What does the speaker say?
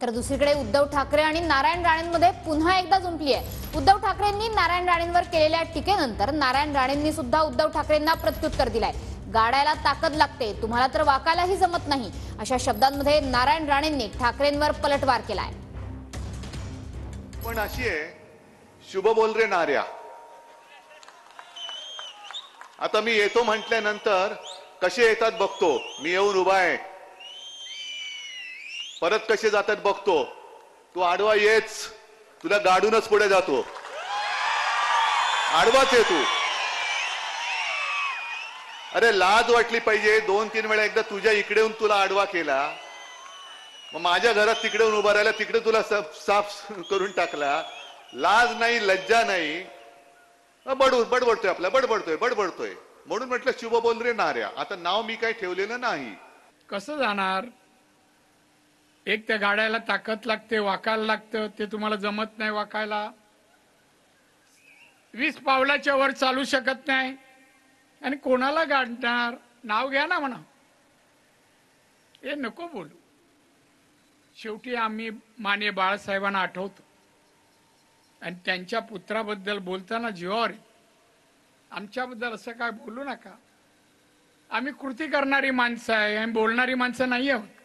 तर दुसरीकडे उद्धव ठाकरे आणि नारायण राणेंमध्ये पुन्हा एकदा जुंपली आहे। उद्धव ठाकरेंनी नारायण राणेंवर केलेल्या टीकेनंतर नारायण राणेंनी सुद्धा उद्धव ठाकरेंना प्रत्युत्तर दिलंय। गाड्याला ताकद लागते, तुम्हाला तर वाकायलाही जमत नाही, अशा शब्दांमध्ये नारायण राणेंनी ठाकरेंवर पलटवार केलाय। पण अशी आहे, शुभ बोल रे नार्या। आता मी येतो म्हटल्यानंतर कसे येतात बघतो, मी येऊन उभा आहे, परत कसे जातात बघतो। तू आडवा येच, तुला गाडूनच पुढे जातो, आडवाच आहे तू। अरे लाज वाटली पाहिजे, 2-3 वेळा एकदा तुझ्या इकडे येऊन तुला आडवा केला, मग माझ्या घरात तिकडे येऊन उभा राहिला, तिकडे तुला साफ करून टाकला, लाज नाही लज्जा नाही, बडबडतोय आपला, बडबडतोय म्हणून म्हटलं शुभ बोल रे नार्या। आता नाव मी काही ठेवलेलं नाही। कसं जाणार? एक त्या गाड्याला ताकद लागते, वाकायला लागतं, ते तुम्हाला जमत नाही वाकायला। 20 पावलाच्या वर चालू शकत नाही आणि कोणाला गाडणार? नाव घ्या ना म्हणा, हे नको बोलू। शेवटी आम्ही माननीय बाळासाहेबांना आठवतो आणि त्यांच्या पुत्राबद्दल बोलताना जीवावर येतं। आमच्याबद्दल असं काय बोलू नका, आम्ही कृती करणारी माणसं आहे, आम्ही बोलणारी माणसं नाही आहोत।